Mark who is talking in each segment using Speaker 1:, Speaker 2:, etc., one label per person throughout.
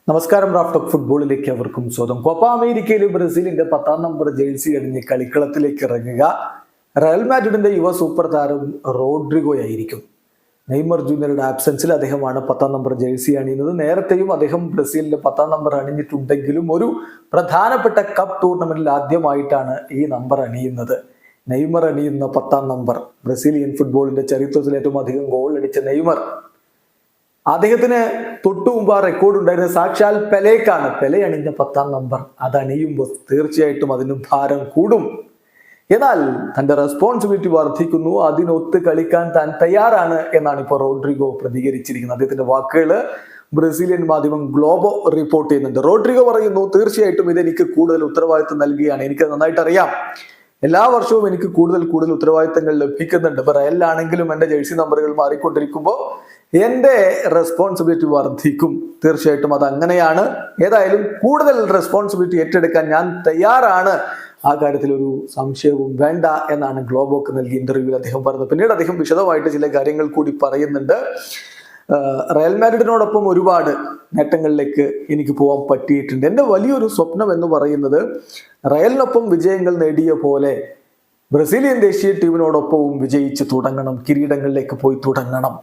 Speaker 1: നമസ്കാരം. റാഫ് ഫുട്ബോളിലേക്ക് അവർക്കും സ്വാഗതം. കോപ്പ അമേരിക്കയിൽ ബ്രസീലിന്റെ 10ാം നമ്പർ ജേഴ്സി അണിഞ്ഞ് കളിക്കളത്തിലേക്ക് ഇറങ്ങുക റയൽ മാഡ്രിഡിന്റെ യുവ സൂപ്പർ താരം റോഡ്രിഗോ ആയിരിക്കും. നെയ്മർ ജൂനിയറുടെ ആബ്സെൻസിൽ അദ്ദേഹമാണ് 10ാം നമ്പർ ജേഴ്സി അണിയുന്നത്. നേരത്തെയും അദ്ദേഹം ബ്രസീലിന്റെ 10ാം നമ്പർ അണിഞ്ഞിട്ടുണ്ടെങ്കിലും ഒരു പ്രധാനപ്പെട്ട കപ്പ് ടൂർണമെന്റിൽ ആദ്യമായിട്ടാണ് ഈ നമ്പർ അണിയുന്നത്. നെയ്മർ അണിയുന്ന 10ാം നമ്പർ. ബ്രസീലിയൻ ഫുട്ബോളിന്റെ ചരിത്രത്തിൽ ഏറ്റവും അധികം ഗോൾ അടിച്ച നെയ്മർ. അദ്ദേഹത്തിന് തൊട്ടു മുമ്പ് ആ റെക്കോർഡ് ഉണ്ടായിരുന്ന സാക്ഷാൽ പെലേക്കാണ്. പെലെ അണിഞ്ഞ 10ാം നമ്പർ അത് അണിയുമ്പോൾ തീർച്ചയായിട്ടും അതിന് ഭാരം കൂടും. എന്നാൽ തന്റെ റെസ്പോൺസിബിലിറ്റി വർദ്ധിക്കുന്നു, അതിനൊത്ത് കളിക്കാൻ താൻ തയ്യാറാണ് എന്നാണ് ഇപ്പോൾ റോഡ്രിഗോ പ്രതികരിച്ചിരിക്കുന്നത്. അദ്ദേഹത്തിന്റെ വാക്കുകള് ബ്രസീലിയൻ മാധ്യമം ഗ്ലോബോ റിപ്പോർട്ട് ചെയ്യുന്നുണ്ട്. റോഡ്രിഗോ പറയുന്നു, തീർച്ചയായിട്ടും ഇതെനിക്ക് കൂടുതൽ ഉത്തരവാദിത്വം നൽകുകയാണ്. എനിക്ക് നന്നായിട്ട് അറിയാം, എല്ലാ വർഷവും എനിക്ക് കൂടുതൽ ഉത്തരവാദിത്തങ്ങൾ ലഭിക്കുന്നുണ്ട്. ഇപ്പൊ റയലിലാണെങ്കിലും എന്റെ ജേഴ്സി നമ്പറുകൾ മാറിക്കൊണ്ടിരിക്കുമ്പോൾ എന്റെ റെസ്പോൺസിബിലിറ്റി വർദ്ധിക്കും. തീർച്ചയായിട്ടും അത് അങ്ങനെയാണ്. ഏതായാലും കൂടുതൽ റെസ്പോൺസിബിലിറ്റി ഏറ്റെടുക്കാൻ ഞാൻ തയ്യാറാണ്. ആ കാര്യത്തിൽ ഒരു സംശയവും വേണ്ട എന്നാണ് ഗ്ലോബോക്ക് നൽകിയ ഇന്റർവ്യൂവിൽ അദ്ദേഹം പറഞ്ഞത്. പിന്നീട് അദ്ദേഹം വിശദമായിട്ട് ചില കാര്യങ്ങൾ കൂടി പറയുന്നുണ്ട്. റയൽ മാഡ്രിഡിനോടൊപ്പം ഒരുപാട് നേട്ടങ്ങളിലേക്ക് എനിക്ക് പോകാൻ പറ്റിയിട്ടുണ്ട്. എൻ്റെ വലിയൊരു സ്വപ്നം എന്ന് പറയുന്നത് റയലിനൊപ്പം വിജയങ്ങൾ നേടിയ പോലെ ബ്രസീലിയൻ ദേശീയ ടീമിനോടൊപ്പവും വിജയിച്ച് തുടങ്ങണം, കിരീടങ്ങളിലേക്ക് പോയി തുടങ്ങണം.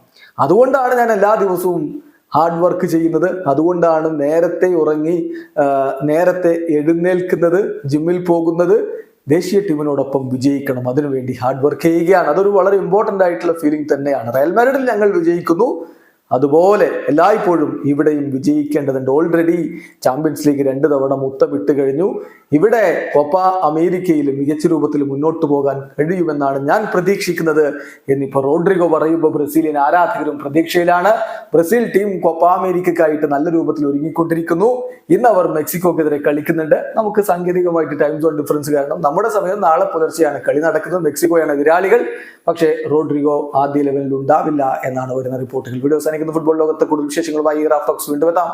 Speaker 1: അതുകൊണ്ടാണ് ഞാൻ എല്ലാ ദിവസവും ഹാർഡ് വർക്ക് ചെയ്യുന്നത്. അതുകൊണ്ടാണ് നേരത്തെ ഉറങ്ങി നേരത്തെ എഴുന്നേൽക്കുന്നത്, ജിമ്മിൽ പോകുന്നത്. ദേശീയ ടീമിനോടൊപ്പം വിജയിക്കണം, അതിനുവേണ്ടി ഹാർഡ് വർക്ക് ചെയ്യുകയാണ്. അതൊരു വളരെ ഇമ്പോർട്ടൻ്റ് ആയിട്ടുള്ള ഫീലിംഗ് തന്നെയാണ്. റയൽ മാഡ്രിഡിൽ ഞങ്ങൾ വിജയിക്കുന്നു, അതുപോലെ എല്ലായ്പ്പോഴും ഇവിടെയും വിജയിക്കേണ്ടതുണ്ട്. ഓൾറെഡി ചാമ്പ്യൻസ് ലീഗ് 2 തവണ മുത്തമിട്ട് കഴിഞ്ഞു. ഇവിടെ കോപ്പ അമേരിക്കയിൽ മികച്ച രൂപത്തിൽ മുന്നോട്ട് പോകാൻ കഴിയുമെന്നാണ് ഞാൻ പ്രതീക്ഷിക്കുന്നത് എന്നിപ്പോൾ റോഡ്രിഗോ പറയുമ്പോൾ ബ്രസീലിയൻ ആരാധകരും പ്രതീക്ഷയിലാണ്. ബ്രസീൽ ടീം കോപ്പ അമേരിക്കക്കായിട്ട് നല്ല രൂപത്തിൽ ഒരുങ്ങിക്കൊണ്ടിരിക്കുന്നു. ഇന്ന് അവർ മെക്സിക്കോക്കെതിരെ കളിക്കുന്നുണ്ട്. നമുക്ക് സാങ്കേതികമായിട്ട് ടൈം സോൺ ഡിഫറൻസ് കാരണം നമ്മുടെ സമയം നാളെ പുലർച്ചെയാണ് കളി നടക്കുന്നത്. മെക്സിക്കോയാണ് എതിരാളികൾ. പക്ഷേ റോഡ്രിഗോ ആദ്യ ലെവലിൽ ഉണ്ടാവില്ല എന്നാണ് വരുന്ന റിപ്പോർട്ടുകൾ. വീഡിയോ അവസാനിക്കുന്ന ഫുട്ബോൾ ലോകത്തെ കൂടുതൽ വിശേഷങ്ങളുമായി റാഫ് ടോക്സ് വീണ്ടും എത്താം.